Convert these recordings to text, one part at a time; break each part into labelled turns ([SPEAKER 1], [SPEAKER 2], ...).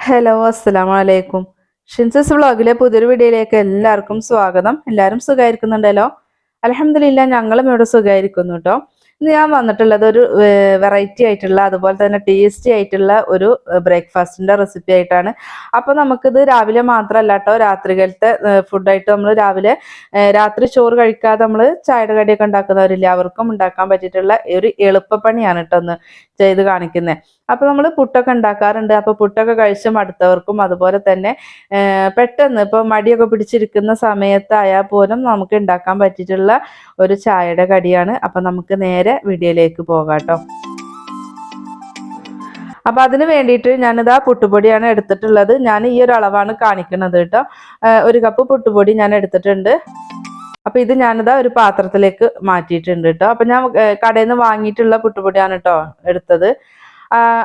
[SPEAKER 1] Hello അസ്സലാമു അലൈക്കും. ഷിൻസസ് വ്ളോഗിലെ പുതിയൊരു വീഡിയോയിലേക്ക് എല്ലാവർക്കും സ്വാഗതം. എല്ലാവരും സുഖമായിരിക്കുന്നുണ്ടല്ലോ? അൽഹംദുലില്ലാ ഞങ്ങളും ഇവിടെ സുഖമായിരിക്കുന്നു കേട്ടോ. ഇന്ന് ഞാൻ വന്നിട്ടുള്ളത് ഒരു വെറൈറ്റി ആയിട്ടുള്ള അതുപോലെ തന്നെ ടേസ്റ്റി ആയിട്ടുള്ള ഒരു ബ്രേക്ക്ഫാസ്റ്റിൻ്റെ റെസിപ്പി ആയിട്ടാണ്. അപ്പോൾ നമുക്കിത് രാവിലെ മാത്രമല്ല കേട്ടോ, രാത്രികാലത്തെ ഫുഡായിട്ട് നമ്മൾ രാവിലെ രാത്രി ചോറ് കഴിക്കാതെ നമ്മൾ ചായയുടെ കടിയൊക്കെ ഉണ്ടാക്കുന്നവരില്ല, അവർക്കും ഉണ്ടാക്കാൻ പറ്റിയിട്ടുള്ള ഒരു എളുപ്പപ്പണിയാണ് കേട്ടോ ഒന്ന് ചെയ്ത് കാണിക്കുന്നത്. അപ്പോൾ നമ്മൾ പുട്ടൊക്കെ ഉണ്ടാക്കാറുണ്ട്. അപ്പോൾ പുട്ടൊക്കെ കഴിച്ച് മടുത്തവർക്കും അതുപോലെ തന്നെ പെട്ടെന്ന് ഇപ്പോൾ മടിയൊക്കെ പിടിച്ചിരിക്കുന്ന സമയത്തായാൽ പോലും നമുക്ക് ഉണ്ടാക്കാൻ പറ്റിയിട്ടുള്ള ഒരു ചായയുടെ കടിയാണ്. അപ്പോൾ നമുക്ക് നേരെ വീഡിയോയിലേക്ക് പോകാം കേട്ടോ. അപ്പോൾ അതിന് വേണ്ടിയിട്ട് ഞാനിതാ പുട്ടുപൊടിയാണ് എടുത്തിട്ടുള്ളത്. ഞാൻ ഈ ഒരു അളവാണ് കാണിക്കുന്നത് കേട്ടോ. ഒരു കപ്പ് പുട്ടുപൊടി ഞാൻ എടുത്തിട്ടുണ്ട്. അപ്പോൾ ഇത് ഞാനിതാ ഒരു പാത്രത്തിലേക്ക് മാറ്റിയിട്ടുണ്ട് കേട്ടോ. അപ്പോൾ ഞാൻ കടയിൽ നിന്ന് വാങ്ങിയിട്ടുള്ള പുട്ടുപൊടിയാണ് കേട്ടോ എടുത്തത്.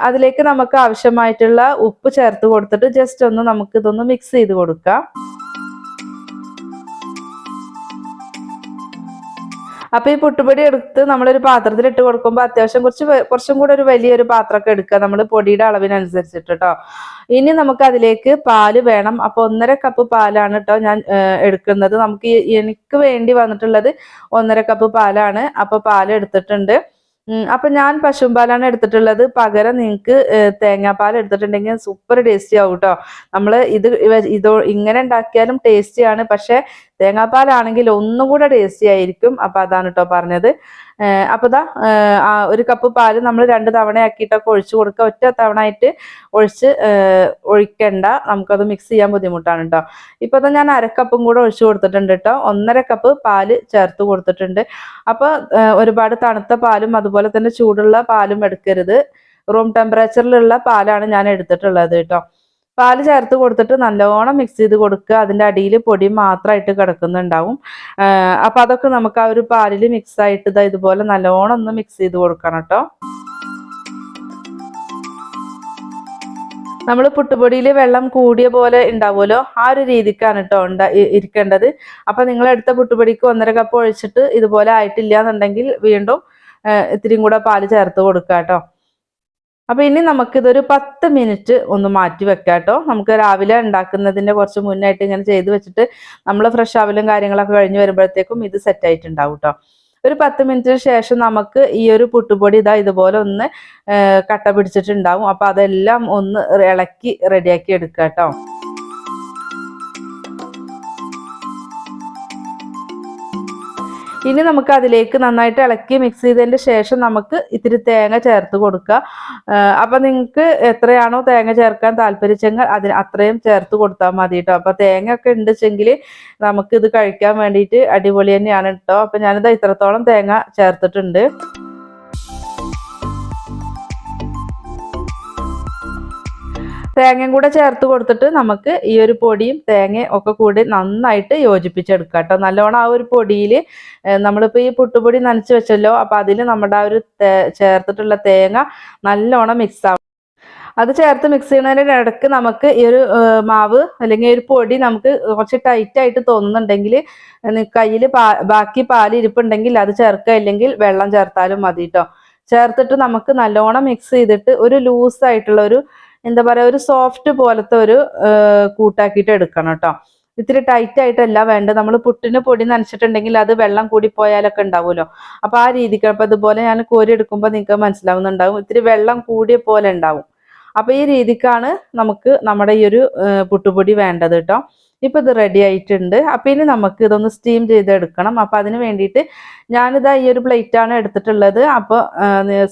[SPEAKER 1] അതിലേക്ക് നമുക്ക് ആവശ്യമായിട്ടുള്ള ഉപ്പ് ചേർത്ത് കൊടുത്തിട്ട് ജസ്റ്റ് ഒന്ന് നമുക്ക് ഇതൊന്ന് മിക്സ് ചെയ്ത് കൊടുക്കാം. അപ്പോൾ ഈ പുട്ടുപൊടി എടുത്ത് നമ്മളൊരു പാത്രത്തിൽ ഇട്ട് കൊടുക്കുമ്പോൾ അത്യാവശ്യം കുറച്ചും കൂടെ ഒരു വലിയൊരു പാത്രമൊക്കെ എടുക്കുക, നമ്മൾ പൊടിയുടെ അളവിനനുസരിച്ചിട്ട് കേട്ടോ. ഇനി നമുക്ക് അതിലേക്ക് പാല് വേണം. അപ്പോൾ 1.5 കപ്പ് പാലാണ് കേട്ടോ ഞാൻ എടുക്കുന്നത്. എനിക്ക് വേണ്ടി വന്നിട്ടുള്ളത് 1.5 കപ്പ് പാലാണ്. അപ്പോൾ പാൽ എടുത്തിട്ടുണ്ട്. അപ്പൊ ഞാൻ പശുമ്പാലാണ് എടുത്തിട്ടുള്ളത്. പകരം നിങ്ങൾക്ക് തേങ്ങാപ്പാൽ എടുത്തിട്ടുണ്ടെങ്കിൽ സൂപ്പർ ടേസ്റ്റി ആവും കേട്ടോ. നമ്മൾ ഇങ്ങനെ ഉണ്ടാക്കിയാലും ടേസ്റ്റിയാണ്, പക്ഷെ തേങ്ങാപ്പാലാണെങ്കിൽ ഒന്നും കൂടെ ടേസ്റ്റി ആയിരിക്കും. അപ്പൊ അതാണ് കേട്ടോ പറഞ്ഞത്. അപ്പോൾ ഇതാ ഒരു കപ്പ് പാല് നമ്മൾ 2 തവണയാക്കിയിട്ടൊക്കെ ഒഴിച്ചു കൊടുക്കുക. ഒറ്റ തവണ ആയിട്ട് ഒഴിക്കണ്ട, നമുക്കത് മിക്സ് ചെയ്യാൻ ബുദ്ധിമുട്ടാണ് കേട്ടോ. ഇപ്പോൾ ഇതാ ഞാൻ 1/2 കപ്പും കൂടെ ഒഴിച്ചു കൊടുത്തിട്ടുണ്ട് കേട്ടോ. 1.5 കപ്പ് പാല് ചേർത്ത് കൊടുത്തിട്ടുണ്ട്. അപ്പോൾ ഒരുപാട് തണുത്ത പാലും അതുപോലെ തന്നെ ചൂടുള്ള പാലും എടുക്കരുത്. റൂം ടെമ്പറേച്ചറിലുള്ള പാലാണ് ഞാൻ എടുത്തിട്ടുള്ളത് കേട്ടോ. പാല് ചേർത്ത് കൊടുത്തിട്ട് നല്ലോണം മിക്സ് ചെയ്ത് കൊടുക്കുക. അതിൻ്റെ അടിയിൽ പൊടി മാത്രമായിട്ട് കിടക്കുന്നുണ്ടാവും. അപ്പം അതൊക്കെ നമുക്ക് ആ ഒരു പാലിൽ മിക്സ് ആയിട്ട് ഇതുപോലെ നല്ലോണം ഒന്ന് മിക്സ് ചെയ്ത് കൊടുക്കണം കേട്ടോ. നമ്മൾ പുട്ടുപൊടിയിൽ വെള്ളം കൂടിയ പോലെ ഉണ്ടാവുമല്ലോ, ആ ഒരു രീതിക്കാണ് കേട്ടോ ഇരിക്കേണ്ടത്. അപ്പം നിങ്ങളെടുത്ത പുട്ടുപൊടിക്ക് 1.5 കപ്പ് ഒഴിച്ചിട്ട് ഇതുപോലെ ആയിട്ടില്ല എന്നുണ്ടെങ്കിൽ വീണ്ടും ഇത്തിരിയും കൂടെ പാല് ചേർത്ത് കൊടുക്കുക കേട്ടോ. അപ്പോൾ ഇനി നമുക്കിതൊരു 10 മിനിറ്റ് ഒന്ന് മാറ്റി വെക്കാം കേട്ടോ. നമുക്ക് രാവിലെ ഉണ്ടാക്കുന്നതിൻ്റെ കുറച്ച് മുന്നായിട്ട് ഇങ്ങനെ ചെയ്ത് വെച്ചിട്ട് നമ്മൾ ഫ്രഷ് ആവലും കാര്യങ്ങളൊക്കെ കഴിഞ്ഞ് വരുമ്പോഴത്തേക്കും ഇത് സെറ്റ് ആയിട്ടുണ്ടാവും കേട്ടോ. ഒരു 10 മിനിറ്റിന് ശേഷം നമുക്ക് ഈ ഒരു പുട്ടുപൊടി ഇതുപോലെ ഒന്ന് കട്ട പിടിച്ചിട്ടുണ്ടാവും. അപ്പോൾ അതെല്ലാം ഒന്ന് ഇളക്കി റെഡിയാക്കി എടുക്കുക കേട്ടോ. ഇനി നമുക്ക് അതിലേക്ക് നന്നായിട്ട് ഇളക്കി മിക്സ് ചെയ്തതിന് ശേഷം നമുക്ക് ഇത്തിരി തേങ്ങ ചേർത്ത് കൊടുക്കുക. അപ്പം നിങ്ങൾക്ക് എത്രയാണോ തേങ്ങ ചേർക്കാൻ താല്പര്യച്ചെങ്കിൽ അത്രയും ചേർത്ത് കൊടുത്താൽ മതി കേട്ടോ. അപ്പം തേങ്ങ ഒക്കെ ഉണ്ടെച്ചെങ്കിൽ നമുക്കിത് കഴിക്കാൻ വേണ്ടിയിട്ട് അടിപൊളി തന്നെയാണ് കേട്ടോ. അപ്പം ഞാനിത് ഇത്രത്തോളം തേങ്ങ ചേർത്തിട്ടുണ്ട്. തേങ്ങയും കൂടെ ചേർത്ത് കൊടുത്തിട്ട് നമുക്ക് ഈ ഒരു പൊടിയും തേങ്ങയും ഒക്കെ കൂടി നന്നായിട്ട് യോജിപ്പിച്ചെടുക്കാം കേട്ടോ. നല്ലോണം ആ ഒരു പൊടിയിൽ നമ്മളിപ്പോൾ ഈ പുട്ടുപൊടി നനച്ച് വെച്ചല്ലോ, അപ്പോൾ അതിൽ നമ്മുടെ ആ ഒരു ചേർത്തിട്ടുള്ള തേങ്ങ നല്ലോണം മിക്സ് ആവും. അത് ചേർത്ത് മിക്സ് ചെയ്യുന്നതിൻ്റെ ഇടയ്ക്ക് നമുക്ക് ഈ ഒരു മാവ് അല്ലെങ്കിൽ ഒരു പൊടി നമുക്ക് കുറച്ച് ടൈറ്റായിട്ട് തോന്നുന്നുണ്ടെങ്കിൽ കയ്യിൽ ബാക്കി പാല് ഇരിപ്പുണ്ടെങ്കിൽ അത് ചേർക്കുക, ഇല്ലെങ്കിൽ വെള്ളം ചേർത്താലും മതി കേട്ടോ. ചേർത്തിട്ട് നമുക്ക് നല്ലോണം മിക്സ് ചെയ്തിട്ട് ഒരു ലൂസായിട്ടുള്ള ഒരു എന്താ പറയുക, ഒരു സോഫ്റ്റ് പോലത്തെ ഒരു കൂട്ടാക്കിയിട്ട് എടുക്കണം കേട്ടോ. ഇത്തിരി ടൈറ്റ് ആയിട്ടല്ല വേണ്ടത്. നമ്മൾ പുട്ടിന് പൊടി നനച്ചിട്ടുണ്ടെങ്കിൽ അത് വെള്ളം കൂടി പോയാലൊക്കെ ഉണ്ടാവുമല്ലോ, അപ്പോൾ ആ രീതിക്ക്. അപ്പോൾ ഇതുപോലെ ഞാൻ കോരി എടുക്കുമ്പോൾ നിങ്ങൾക്ക് മനസ്സിലാവുന്നുണ്ടാവും, ഇത്തിരി വെള്ളം കൂടിയ പോലെ ഉണ്ടാവും. അപ്പോൾ ഈ രീതിക്കാണ് നമുക്ക് നമ്മുടെ ഈ ഒരു പുട്ടുപൊടി വേണ്ടത് കേട്ടോ. ഇപ്പോൾ ഇത് റെഡി ആയിട്ടുണ്ട്. അപ്പോൾ ഇനി നമുക്ക് ഇതൊന്ന് സ്റ്റീം ചെയ്തെടുക്കണം. അപ്പോൾ അതിന് വേണ്ടിയിട്ട് ഞാനിതാ ഈ ഒരു പ്ലേറ്റാണ് എടുത്തിട്ടുള്ളത്. അപ്പോൾ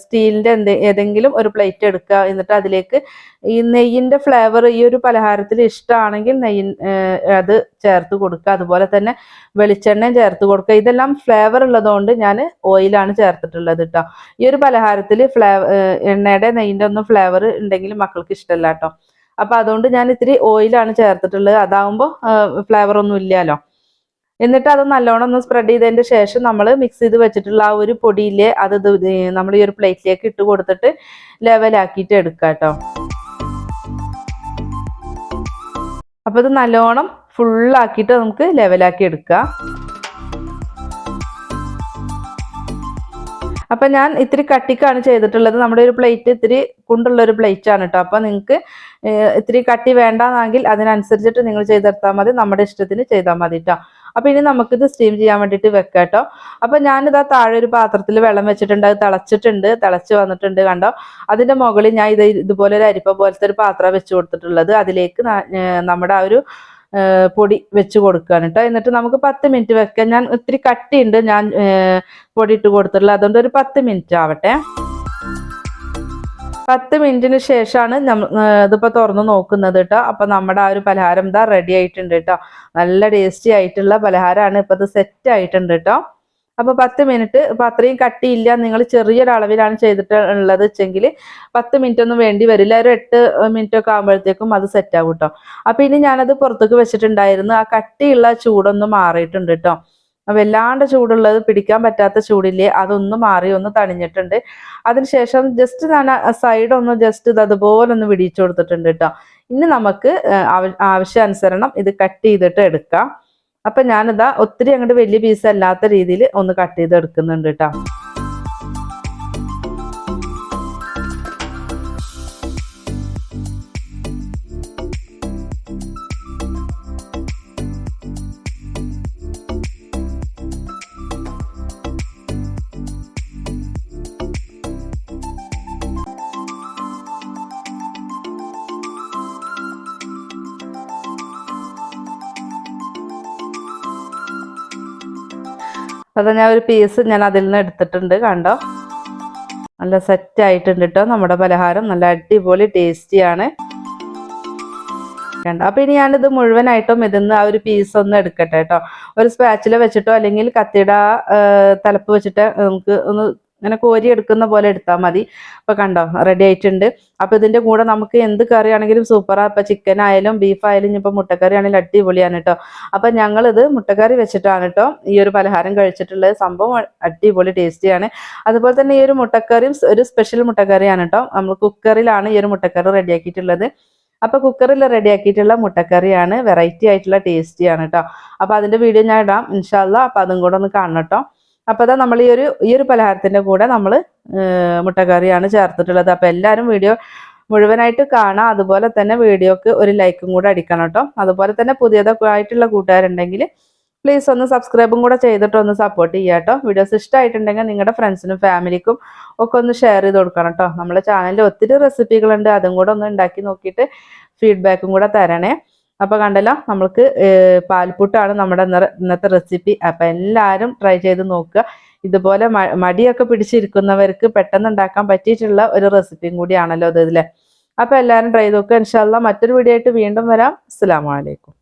[SPEAKER 1] സ്റ്റീലിൻ്റെ ഏതെങ്കിലും ഒരു പ്ലേറ്റ് എടുക്കുക. എന്നിട്ട് അതിലേക്ക് ഈ നെയ്യിൻ്റെ ഫ്ലേവർ ഈ ഒരു പലഹാരത്തിൽ ഇഷ്ടമാണെങ്കിൽ അത് ചേർത്ത് കൊടുക്കുക. അതുപോലെ തന്നെ വെളിച്ചെണ്ണയും ചേർത്ത് കൊടുക്കുക. ഇതെല്ലാം ഫ്ലേവർ ഉള്ളതുകൊണ്ട് ഞാൻ ഓയിലാണ് ചേർത്തിട്ടുള്ളത് കേട്ടോ. ഈ ഒരു പലഹാരത്തിൽ എണ്ണയുടെ നെയ്യിൻ്റെ ഒന്നും ഫ്ലേവർ ഉണ്ടെങ്കിൽ മക്കൾക്ക് ഇഷ്ടമല്ല കേട്ടോ. അപ്പോൾ അതുകൊണ്ട് ഞാൻ ഇത്തിരി ഓയിലാണ് ചേർത്തിട്ടുള്ളത്. അതാവുമ്പോൾ ഫ്ലേവർ ഒന്നും ഇല്ലല്ലോ. എന്നിട്ട് അത് നല്ലോണം ഒന്ന് സ്പ്രെഡ് ചെയ്തതിന് ശേഷം നമ്മൾ മിക്സ് ചെയ്ത് വെച്ചിട്ടുള്ള ആ ഒരു പൊടിയിലെ നമ്മൾ ഈ ഒരു പ്ലേറ്റിലേക്ക് ഇട്ട് കൊടുത്തിട്ട് ലെവലാക്കിയിട്ട് എടുക്കുക കേട്ടോ. അപ്പോൾ ഇത് നല്ലോണം ഫുള്ളാക്കിയിട്ട് നമുക്ക് ലെവലാക്കി എടുക്കുക. അപ്പം ഞാൻ ഇത്തിരി കട്ടിക്കാണ് ചെയ്തിട്ടുള്ളത്. നമ്മുടെ ഒരു പ്ലേറ്റ് ഇത്തിരി കുണ്ടുള്ള ഒരു പ്ലേറ്റ് ആണ് കേട്ടോ. അപ്പോൾ നിങ്ങൾക്ക് ഇത്തിരി കട്ടി വേണ്ടാന്നെങ്കിൽ അതിനനുസരിച്ചിട്ട് നിങ്ങൾ ചെയ്തെടുത്താൽ മതി. നമ്മുടെ ഇഷ്ടത്തിന് ചെയ്താൽ മതി കേട്ടോ. അപ്പോൾ ഇനി നമുക്കിത് സ്റ്റീം ചെയ്യാൻ വേണ്ടിയിട്ട് വെക്കാം കേട്ടോ. അപ്പോൾ ഞാനിതാ താഴെ ഒരു പാത്രത്തിൽ വെള്ളം വെച്ചിട്ടുണ്ട്. അത് തിളച്ചിട്ടുണ്ട്, തിളച്ച് വന്നിട്ടുണ്ട് കണ്ടോ. അതിൻ്റെ മുകളിൽ ഞാൻ ഇതുപോലെ ഒരു അരിപ്പ പോലത്തെ ഒരു പാത്രം വെച്ച് കൊടുത്തിട്ടുള്ളത്. അതിലേക്ക് നമ്മുടെ ആ ഒരു പൊടി വെച്ച് കൊടുക്കുകയാണ് കേട്ടോ. എന്നിട്ട് നമുക്ക് 10 മിനിറ്റ് വെക്കാം. ഞാൻ ഇത്തിരി കട്ടിയുണ്ട് ഞാൻ പൊടി ഇട്ട് കൊടുത്തിട്ടുള്ളത്, അതുകൊണ്ട് ഒരു 10 മിനിറ്റ് ആവട്ടെ. 10 മിനിറ്റിന് ശേഷമാണ് ഇതിപ്പോൾ തുറന്ന് നോക്കുന്നത് കേട്ടോ. അപ്പോൾ നമ്മുടെ ആ ഒരു പലഹാരം ഇതാ റെഡി ആയിട്ടുണ്ട് കേട്ടോ. നല്ല ടേസ്റ്റി ആയിട്ടുള്ള പലഹാരമാണ്. ഇപ്പോൾ ഇത് സെറ്റ് ആയിട്ടുണ്ട് കേട്ടോ. അപ്പോൾ 10 മിനിറ്റ്, ഇപ്പോൾ അത്രയും കട്ടിയില്ല, നിങ്ങൾ ചെറിയൊരളവിലാണ് ചെയ്തിട്ടുള്ളത് വെച്ചെങ്കിൽ 10 മിനിറ്റ് ഒന്നും വേണ്ടി വരില്ല. ഒരു 8 മിനിറ്റ് ഒക്കെ ആകുമ്പോഴത്തേക്കും അത് സെറ്റ് ആകും കേട്ടോ. അപ്പോൾ ഇനി ഞാനത് പുറത്തേക്ക് വെച്ചിട്ടുണ്ടായിരുന്നു. ആ കട്ടിയുള്ള ചൂടൊന്നും മാറിയിട്ടുണ്ട് കേട്ടോ. വല്ലാണ്ട് ചൂടുള്ളത്, പിടിക്കാൻ പറ്റാത്ത ചൂടില്ലേ, അതൊന്നും മാറി ഒന്ന് തണിഞ്ഞിട്ടുണ്ട്. അതിനുശേഷം ജസ്റ്റ് ഞാൻ സൈഡൊന്ന് ജസ്റ്റ് ഇത് അതുപോലെ ഒന്ന് വിടിയിച്ചു കൊടുത്തിട്ടുണ്ട് കേട്ടോ. ഇനി നമുക്ക് ആവശ്യാനുസരണം ഇത് കട്ട് ചെയ്തിട്ട് എടുക്കാം. അപ്പം ഞാനിതാ ഒത്തിരി അങ്ങോട്ട് വലിയ പീസ് അല്ലാത്ത രീതിയിൽ ഒന്ന് കട്ട് ചെയ്ത് എടുക്കുന്നുണ്ട് കേട്ടോ. അത് ഞാൻ ഒരു പീസ് ഞാൻ അതിൽ നിന്ന് എടുത്തിട്ടുണ്ട് കണ്ടോ. നല്ല സെറ്റ് ആയിട്ടുണ്ട് കേട്ടോ. നമ്മുടെ പലഹാരം നല്ല അടിപൊളി ടേസ്റ്റിയാണ് കണ്ടോ. അപ്പോൾ ഇനി ഞാനിത് മുഴുവനായിട്ടും ഇതിന്ന് ആ ഒരു പീസ് ഒന്ന് എടുക്കട്ടെ കേട്ടോ. ഒരു സ്പാച്ചില വെച്ചിട്ടോ അല്ലെങ്കിൽ കത്തിയുടെ തലപ്പ് വെച്ചിട്ട് നമുക്ക് ഒന്ന് ഇങ്ങനെ കോരി എടുക്കുന്ന പോലെ എടുത്താൽ മതി. അപ്പോൾ കണ്ടോ റെഡി ആയിട്ടുണ്ട്. അപ്പോൾ ഇതിൻ്റെ കൂടെ നമുക്ക് എന്ത് കറി ആണെങ്കിലും സൂപ്പറാണ്. ഇപ്പോൾ ചിക്കൻ ആയാലും ബീഫ് ആയാലും ഇനിയിപ്പോൾ മുട്ടക്കറി ആണെങ്കിലും അടിപൊളിയാണ് കേട്ടോ. അപ്പോൾ ഞങ്ങളിത് മുട്ടക്കറി വെച്ചിട്ടാണ് കേട്ടോ ഈ ഒരു പലഹാരം കഴിച്ചിട്ടുള്ളത്. സംഭവം അടിപൊളി ടേസ്റ്റിയാണ്. അതുപോലെ തന്നെ ഈ ഒരു മുട്ടക്കറിയും ഒരു സ്പെഷ്യൽ മുട്ടക്കറിയാണ് കേട്ടോ. നമ്മൾ കുക്കറിലാണ് ഈ ഒരു മുട്ടക്കറി റെഡിയാക്കിയിട്ടുള്ളത്. അപ്പോൾ കുക്കറിൽ റെഡിയാക്കിയിട്ടുള്ള മുട്ടക്കറിയാണ്, വെറൈറ്റി ആയിട്ടുള്ള ടേസ്റ്റിയാണ് കേട്ടോ. അപ്പോൾ അതിൻ്റെ വീഡിയോ ഞാൻ ഇടാം ഇൻഷാ അല്ലാഹ്. അപ്പോൾ അതും കൂടെ ഒന്ന് കാണണം കേട്ടോ. അപ്പോൾ അതാ നമ്മൾ ഈ ഒരു പലഹാരത്തിൻ്റെ കൂടെ നമ്മൾ മുട്ടക്കറിയാണ് ചേർത്തിട്ടുള്ളത്. അപ്പോൾ എല്ലാവരും വീഡിയോ മുഴുവനായിട്ട് കാണാം. അതുപോലെ തന്നെ വീഡിയോക്ക് ഒരു ലൈക്കും കൂടെ അടിക്കണം കേട്ടോ. അതുപോലെ തന്നെ പുതിയതൊക്കെ ആയിട്ടുള്ള കൂട്ടുകാരുണ്ടെങ്കിൽ പ്ലീസ് ഒന്ന് സബ്സ്ക്രൈബും കൂടെ ചെയ്തിട്ട് ഒന്ന് സപ്പോർട്ട് ചെയ്യുക കേട്ടോ. വീഡിയോസ് ഇഷ്ടമായിട്ടുണ്ടെങ്കിൽ നിങ്ങളുടെ ഫ്രണ്ട്സിനും ഫാമിലിക്കും ഒക്കെ ഒന്ന് ഷെയർ ചെയ്ത് കൊടുക്കണം കേട്ടോ. നമ്മുടെ ചാനലിൽ ഒത്തിരി റെസിപ്പികളുണ്ട്, അതും കൂടെ ഒന്ന് ഉണ്ടാക്കി നോക്കിയിട്ട് ഫീഡ്ബാക്കും കൂടെ തരണേ. അപ്പോൾ കണ്ടല്ലോ, നമ്മൾക്ക് പാൽപ്പുട്ടാണ് നമ്മുടെ ഇന്നത്തെ റെസിപ്പി. അപ്പോൾ എല്ലാവരും ട്രൈ ചെയ്ത് നോക്കുക. ഇതുപോലെ മടിയൊക്കെ പിടിച്ചിരിക്കുന്നവർക്ക് പെട്ടെന്ന് ഉണ്ടാക്കാൻ പറ്റിയിട്ടുള്ള ഒരു റെസിപ്പിയും കൂടിയാണല്ലോ ഇതിലെ. അപ്പോൾ എല്ലാവരും ട്രൈ ചെയ്ത് നോക്കുക. ഇൻഷാ അല്ലാഹ് മറ്റൊരു വീഡിയോ ആയിട്ട് വീണ്ടും വരാം. അസ്സലാമു അലൈക്കും.